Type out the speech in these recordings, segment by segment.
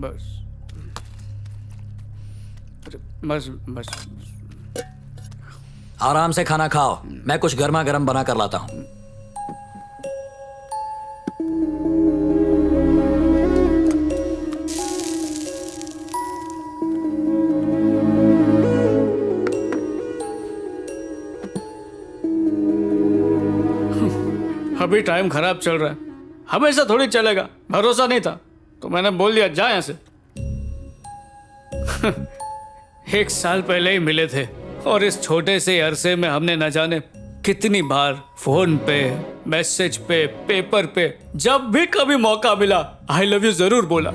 बस बस बस। आराम से खाना खाओ, मैं कुछ गर्मा गर्म बना कर लाता हूं। अभी टाइम खराब चल रहा है, हमेशा थोड़ी चलेगा। भरोसा नहीं था तो मैंने बोल दिया जा यहां से। 1 साल पहले ही मिले थे और इस छोटे से अरसे में हमने न जाने कितनी बार फोन पे, मैसेज पे, पेपर पे, जब भी कभी मौका मिला आई लव यू जरूर बोला।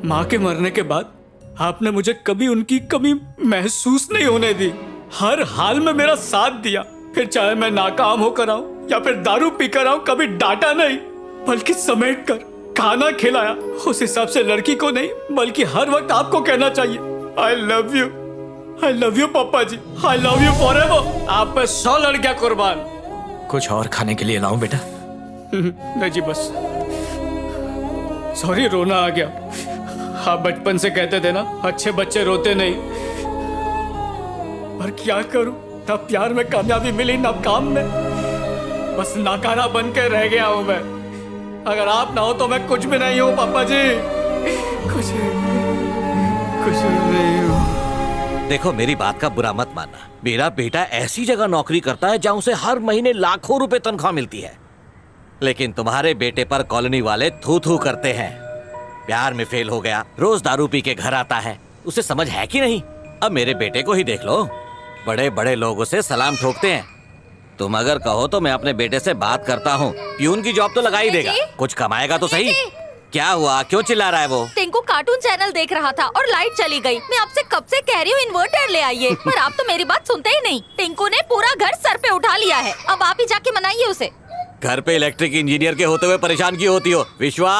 माँ के मरने के बाद आपने मुझे कभी उनकी कमी महसूस नहीं होने दी। हर हाल में मेरा साथ दिया, फिर चाहे मैं नाकाम होकर आऊं या फिर दारू पीकर आऊं, कभी डांटा नहीं बल्कि समेट कर खाना खिलाया। उस हिसाब से लड़की को नहीं बल्कि हर वक्त आपको कहना चाहिए आई लव यू पापा जी, आई लव यू फॉरएवर। आप पे 100 लड़कियां कुर्बान। कुछ और खाने के लिए लाऊं बेटा? नहीं जी बस, सॉरी रोना आ गया। आप बचपन से कहते थे ना अच्छे बच्चे रोते नहीं, पर क्या करूं, ना प्यार में कामयाबी मिली ना काम में, बस नाकारा बन के रह गया हूं मैं। अगर आप ना हो तो मैं कुछ भी नहीं हूं पापा जी, कुछ नहीं हूं। देखो मेरी बात का बुरा मत मानना, मेरा बेटा ऐसी जगह नौकरी करता है जहां उसे हर महीने लाखों रुपए तनख्वाह मिलती है, लेकिन तुम्हारे बेटे पर कॉलोनी वाले थू थू करते हैं। प्यार में फेल हो गया, रोज दारू पी के घर आता है, उसे समझ है कि नहीं? अब मेरे बेटे को ही देख लो, बड़े बड़े लोग उसे सलाम ठोकते हैं। तुम अगर कहो तो मैं अपने बेटे से बात करता हूँ, प्यून की जॉब तो लगा ही देगा, कुछ कमाएगा तो सही। क्या हुआ, क्यों चिल्ला रहा है वो? टिंकू कार्टून चैनल देख रहा था और लाइट चली गई। मैं आपसे कब से कह रही हूँ इन्वर्टर ले आइए, पर आप तो मेरी बात सुनते ही नहीं। टिंकू ने पूरा घर सर पे उठा लिया है, अब आप ही जाके मनाइए उसे। घर पे इलेक्ट्रिक इंजीनियर के होते हुए परेशान क्यों होती हो विश्वा?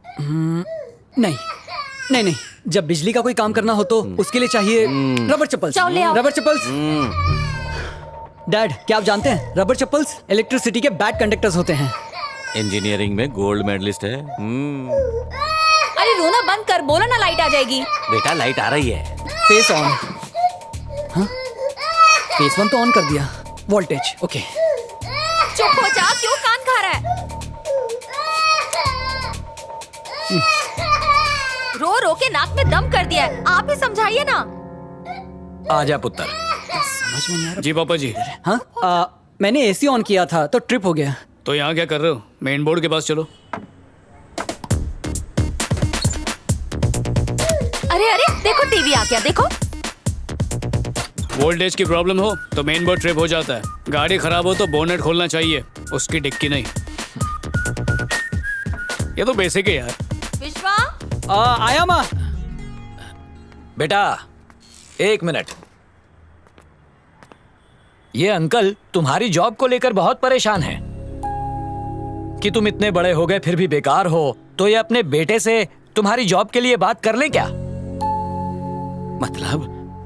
नहीं नहीं नहीं, जब बिजली का कोई काम करना हो तो उसके लिए चाहिए रबर चप्पल्स। जाओ ले आओ। रबर चप्पल्स। डैड, क्या आप जानते हैं रबर चप्पल्स इलेक्ट्रिसिटी के बैड कंडक्टर्स होते हैं। इंजीनियरिंग में गोल्ड मेडलिस्ट है। अरे रोना बंद कर, बोलो ना लाइट आ जाएगी। बेटा लाइट आ रही है। Face on. हाँ, फेस 1 तो ऑन कर दिया। Voltage okay. चुप हो जा, क्यों कान खा रहा है? रो रो के नाक में दम कर दिया है, आप ही समझाइए ना। आजा पुत्र। समझ में नहीं आ रहा। जी पापा जी। हाँ, मैंने एसी ऑन किया था तो ट्रिप हो गया। तो यहाँ क्या कर रहे हो? मेन बोर्ड के पास चलो। अरे अरे देखो टीवी आ गया, देखो। वोल्टेज की प्रॉब्लम हो तो मेन बोर्ड ट्रिप हो जाता है, गाड़ी खराब हो तो बोनेट खोलना चाहिए, उसकी डिक्की नहीं। ये तो बेसिक है यार। विश्वा आया माँ। बेटा 1 मिनट। ये अंकल तुम्हारी जॉब को लेकर बहुत परेशान हैं कि तुम इतने बड़े हो गए फिर भी बेकार हो, तो ये अपने बेटे से तुम्हारी जॉब के लिए बात कर ले क्या?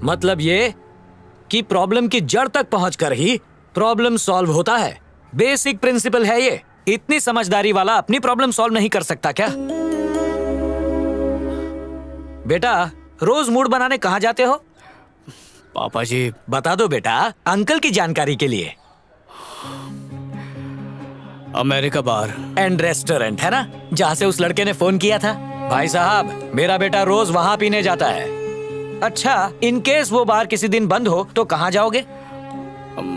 मतलब ये कि प्रॉब्लम की जड़ तक पहुंचकर ही प्रॉब्लम सॉल्व होता है। बेसिक प्रिंसिपल है ये। इतनी समझदारी वाला अपनी प्रॉब्लम सॉल्व नहीं कर सकता क्या? बेटा रोज मूड बनाने कहाँ जाते हो? पापा जी बता दो बेटा, अंकल की जानकारी के लिए। अमेरिका बार एंड रेस्टोरेंट है ना, जहाँ से उस लड़के ने फोन किया था। भाई साहब, मेरा बेटा रोज वहाँ पीने जाता है। अच्छा, इन केस वो बार किसी दिन बंद हो तो कहाँ जाओगे?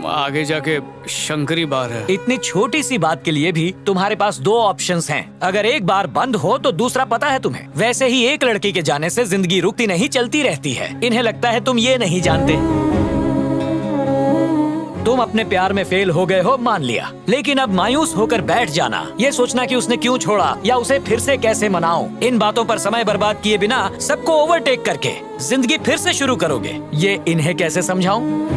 आगे जाके शंकरी बार है। इतनी छोटी सी बात के लिए भी तुम्हारे पास 2 ऑप्शंस हैं। अगर एक बार बंद हो तो दूसरा पता है तुम्हें। वैसे ही एक लड़की के जाने से जिंदगी रुकती नहीं, चलती रहती है। इन्हें लगता है तुम ये नहीं जानते। तुम अपने प्यार में फेल हो गए हो, मान लिया, लेकिन अब मायूस होकर बैठ जाना, ये सोचना कि उसने क्यों छोड़ा या उसे फिर से कैसे मनाऊं, इन बातों पर समय बर्बाद किए बिना सबको ओवरटेक करके जिंदगी फिर से शुरू करोगे, ये इन्हें कैसे समझाऊं?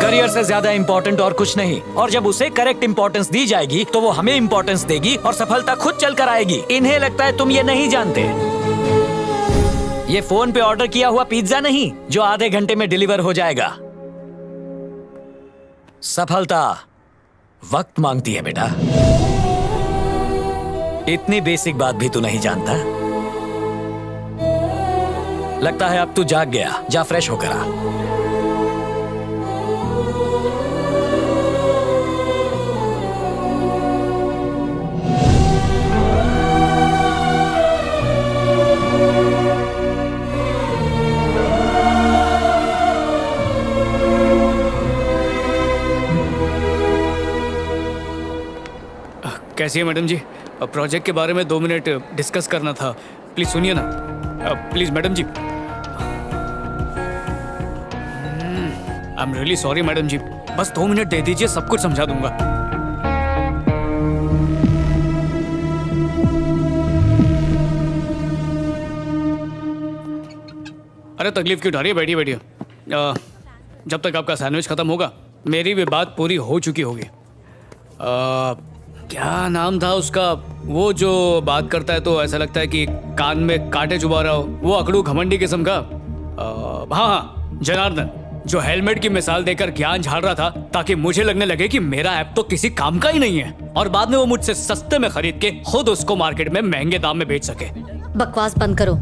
करियर से ज्यादा इंपॉर्टेंट और कुछ नहीं, और जब उसे करेक्ट इंपॉर्टेंस दी जाएगी तो वो हमें इंपॉर्टेंस देगी और सफलता खुद चल कर आएगी। इन्हें लगता है तुम ये नहीं जानते। ये फोन पे ऑर्डर किया हुआ पिज्जा नहीं जो आधे घंटे में डिलीवर हो जाएगा। सफलता वक्त मांगती है बेटा। इतनी बेसिक बात भी तू नहीं जानता। लगता है अब तू जाग गया। जा फ्रेश होकर आ। कैसी है मैडम जी? प्रोजेक्ट के बारे में 2 मिनट डिस्कस करना था। प्लीज सुनिए ना। Please madam ji. I am really sorry madam ji, बस 2 मिनट दे दीजिए, सब कुछ समझा दूंगा। अरे तकलीफ क्यों उठा रही है? बैठिए बैठिए। जब तक आपका सैंडविच खत्म होगा मेरी भी बात पूरी हो चुकी होगी। क्या नाम था उसका, वो जो बात करता है तो ऐसा लगता है कि कान में कांटे चुभा रहा हो, वो अकड़ू घमंडी किस्म का। हाँ हाँ, जनार्दन, जो हेलमेट की मिसाल देकर ज्ञान झाड़ रहा था ताकि मुझे लगने लगे कि मेरा ऐप तो किसी काम का ही नहीं है, और बाद में वो मुझसे सस्ते में खरीद के खुद उसको मार्केट में महंगे दाम में बेच सके। बकवास बंद करो।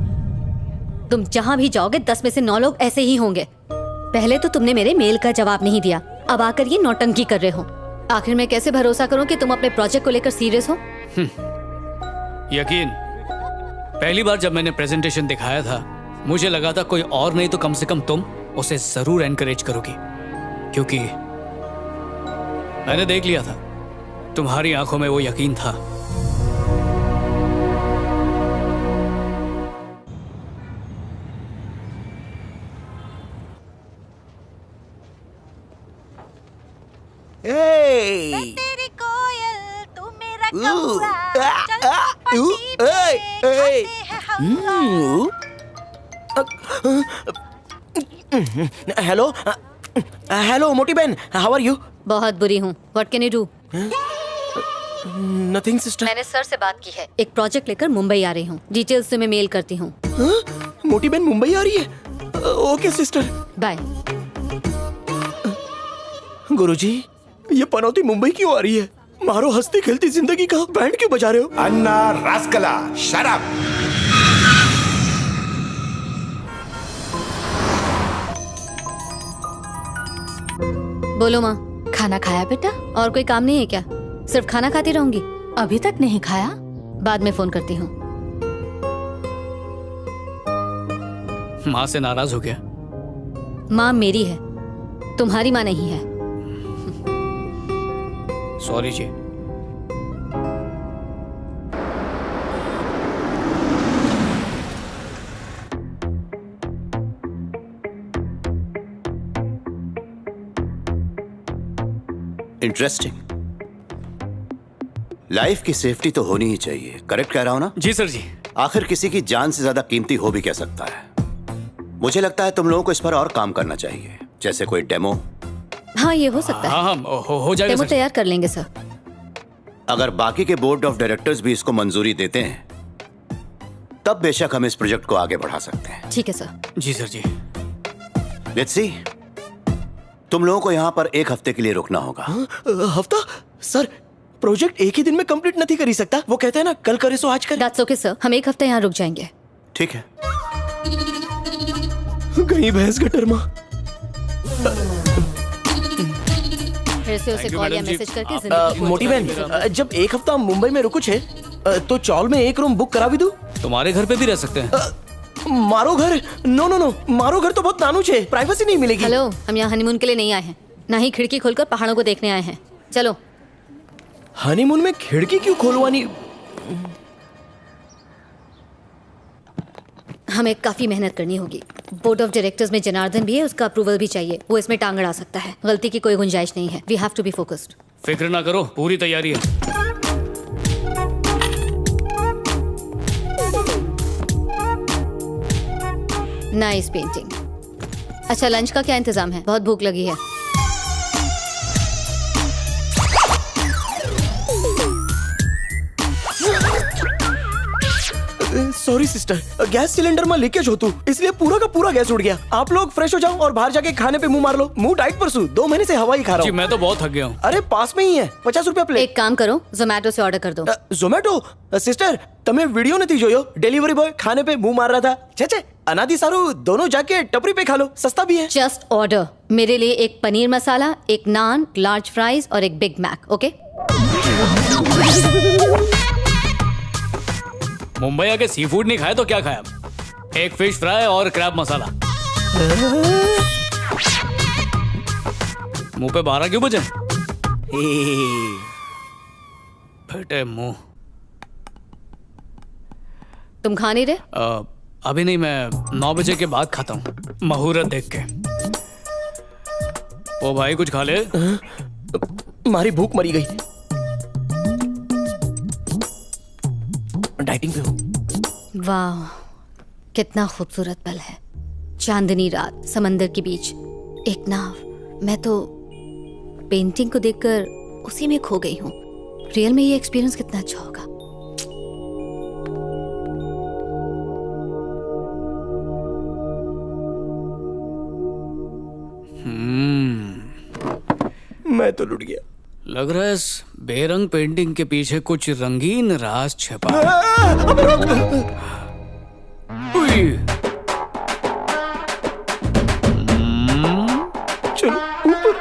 तुम जहाँ भी जाओगे 10 में से 9 लोग ऐसे ही होंगे। पहले तो तुमने मेरे मेल का जवाब नहीं दिया, अब आकर ये नौटंकी कर रहे हो। आखिर मैं कैसे भरोसा करूं कि तुम अपने प्रोजेक्ट को लेकर सीरियस हो? यकीन, पहली बार जब मैंने प्रेजेंटेशन दिखाया था मुझे लगा था कोई और नहीं तो कम से कम तुम उसे जरूर एनकरेज करोगी, क्योंकि मैंने देख लिया था तुम्हारी आंखों में वो यकीन था। तेरी कोयल तू मेरा कौआ, चल पट्टी पे खाते हैं हलवा। हेलो हेलो मोटी बहन, हाउ आर यू? बहुत बुरी हूँ। What can you do? Nothing sister. मैंने सर से बात की है, एक प्रोजेक्ट लेकर मुंबई आ रही हूँ। डिटेल्स से मैं मेल करती हूँ। मोटी बहन मुंबई आ रही है? Okay sister, bye. गुरुजी, ये पनौती मुंबई क्यों आ रही है? मारो हंसती खेलती जिंदगी का बैंड क्यों बजा रहे हो? अन्ना रास्कला, शट अप। बोलो माँ। खाना खाया बेटा? और कोई काम नहीं है क्या? सिर्फ खाना खाती रहूंगी? अभी तक नहीं खाया? बाद में फोन करती हूँ। माँ से नाराज हो गया? माँ मेरी है, तुम्हारी माँ नहीं है। सॉरी जी। इंटरेस्टिंग। लाइफ की सेफ्टी तो होनी ही चाहिए, करेक्ट कह रहा हूं ना? जी सर जी। आखिर किसी की जान से ज्यादा कीमती हो भी क्या सकता है? मुझे लगता है तुम लोगों को इस पर और काम करना चाहिए, जैसे कोई डेमो। हाँ, ये हो सकता है। हाँ हाँ, हो जाएगा डेमो सर। तैयार कर लेंगे सर। अगर बाकी के बोर्ड ऑफ डायरेक्टर्स भी इसको मंजूरी देते हैं तब बेशक हम इस प्रोजेक्ट को आगे बढ़ा सकते हैं। ठीक है सर। जी सर जी। लेट्स सी, तुम लोगों को यहाँ पर 1 हफ्ते के लिए रुकना होगा। हफ्ता? सर, प्रोजेक्ट एक ही दिन में कंप्लीट नहीं करी सकता। वो कहते हैं ना, कल करे सो आज करे। दैट्स ओके सर, हम 1 हफ्ते यहाँ रुक जाएंगे। ठीक है। गई भैंस गटर माँ। फिर से उसे Thank you, कॉल या मैडम जी। मैसेज करके आप- जिंदगी को मोटी बहन, जब 1 हफ्ता मुंबई में रुको छे, तो चौल में 1 रूम बुक करा भी दूं? तुम्हारे घर पे भी रह सकते हैं। मारो घर? नो नो नो, मारो घर तो बहुत नानू छे, प्राइवेसी नहीं मिलेगी। हेलो, हम यहाँ हनीमून के लिए नहीं आए हैं, ना ही खिड़की खोलकर पहाड़ों को देखने आए हैं। चलो। हनीमून में खिड़की क्यों खोलवानी? हमें काफी मेहनत करनी होगी। बोर्ड ऑफ डायरेक्टर्स में जनार्दन भी है, उसका अप्रूवल भी चाहिए। वो इसमें टांग अड़ा सकता है। गलती की कोई गुंजाइश नहीं है। We have to be focused. फिक्र ना करो, पूरी तैयारी है। Nice painting. अच्छा, लंच का क्या इंतजाम है? बहुत भूख लगी है। सॉरी सिस्टर, गैस सिलेंडर में लीकेज होतु इसलिए पूरा का पूरा गैस उड़ गया। आप लोग फ्रेश हो जाओ और बाहर जाके खाने पे मुंह मार लो। मुंह टाइट परसू, 2 महीने से हवा ही खा रहा जी हूँ। मैं तो बहुत थक गया हूँ। अरे पास में ही है, 50 रुपया प्लेट। एक काम करो, जोमेटो से ऑर्डर कर दो। ઝોમેટો સિસ્ટર તમે વિડિયો નથી જોયો? ડિલિવરી બોય ખાને पे मुंह मार रहा था। छे अनादि सारू, दोनों जाके टपरी पे खा लो, सस्ता भी है। Just order. मेरे लिए एक पनीर मसाला, एक नान, लार्ज फ्राइज और एक बिग मैक। ओके? मुंबई आके सी फूड नहीं खाया तो क्या खाया? एक फिश फ्राई और क्रैब मसाला। मुंह पे 12 क्यों बजे? फटे मुंह। तुम खा नहीं रहे? अभी नहीं, मैं 9 बजे के बाद खाता हूँ, मुहूर्त देख के। ओ भाई कुछ खा ले। मारी भूख मरी गई। डाइटिंग पे हूँ। वाह, कितना खूबसूरत पल है। चांदनी रात, समंदर के बीच, एक नाव। मैं तो पेंटिंग को देखकर उसी में खो गई हूँ। रियल में ये एक्सपीरियंस कितना अच्छा होगा। मैं तो लुट गया। लग रहा है इस बेरंग पेंटिंग के पीछे कुछ रंगीन राज छिपा है। उई, चलो ऊपर।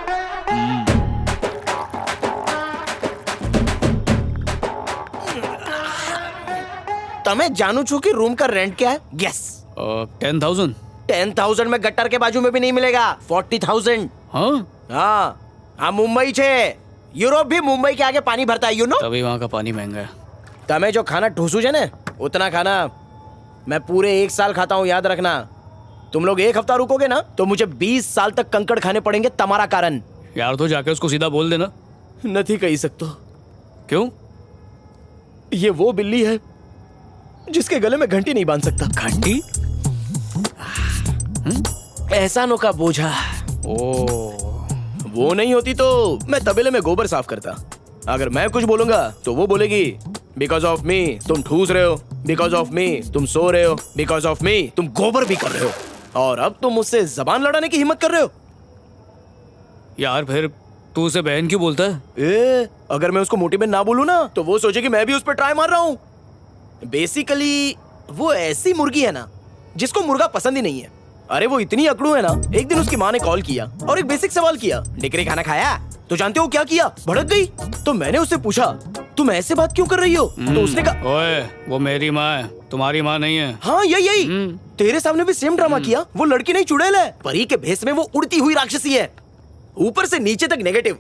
તમે જાણો છો कि रूम का रेंट क्या है? यस, 10,000। 10,000 में गट्टर के बाजू में भी नहीं मिलेगा। 40,000। हाँ, हाँ मुंबई छे। यूरोप भी मुंबई के आगे पानी भरता है, यू नो। तभी वहाँ का पानी महंगा है। તમે जो खाना ठूसू છે ને उतना खाना मैं पूरे 1 साल खाता हूँ, याद रखना। तुम लोग 1 हफ्ता रुकोगे ना तो मुझे 20 साल तक कंकड़ खाने पड़ेंगे तुम्हारा कारण। यार तो जाके उसको सीधा बोल देना। नहीं कही सकते। क्यों? ये वो बिल्ली है जिसके गले में घंटी नहीं बांध सकता। घंटी? एहसानों का बोझा। ओ, वो नहीं होती तो मैं तबेले में गोबर साफ करता। अगर मैं कुछ बोलूंगा तो वो बोलेगी बिकॉज ऑफ मी तुम ठूस रहे हो, बिकॉज ऑफ मी तुम सो रहे हो, बिकॉज ऑफ मी तुम गोबर भी कर रहे हो, और अब तुम मुझसे जबान लड़ाने की हिम्मत कर रहे हो। यार फिर तू उसे बहन क्यों बोलता है? अगर मैं उसको मोटी बहन ना बोलूं ना तो वो सोचेगी मैं भी उस पर ट्राई मार रहा हूँ। बेसिकली वो ऐसी मुर्गी है ना जिसको मुर्गा पसंद ही नहीं है। अरे वो इतनी अकड़ू है ना, एक दिन उसकी माँ ने कॉल किया और एक बेसिक सवाल किया, डिकरी खाना खाया? तो जानते हो क्या किया? भड़क गई। तो मैंने उससे पूछा तुम ऐसे बात क्यों कर रही हो? तो उसने कहा ओए, वो मेरी माँ है, तुम्हारी माँ नहीं है। हाँ यही तेरे सामने भी सेम ड्रामा किया। वो लड़की नहीं चुड़ैल है, परी के भेस में वो उड़ती हुई राक्षसी है, ऊपर से नीचे तक नेगेटिव।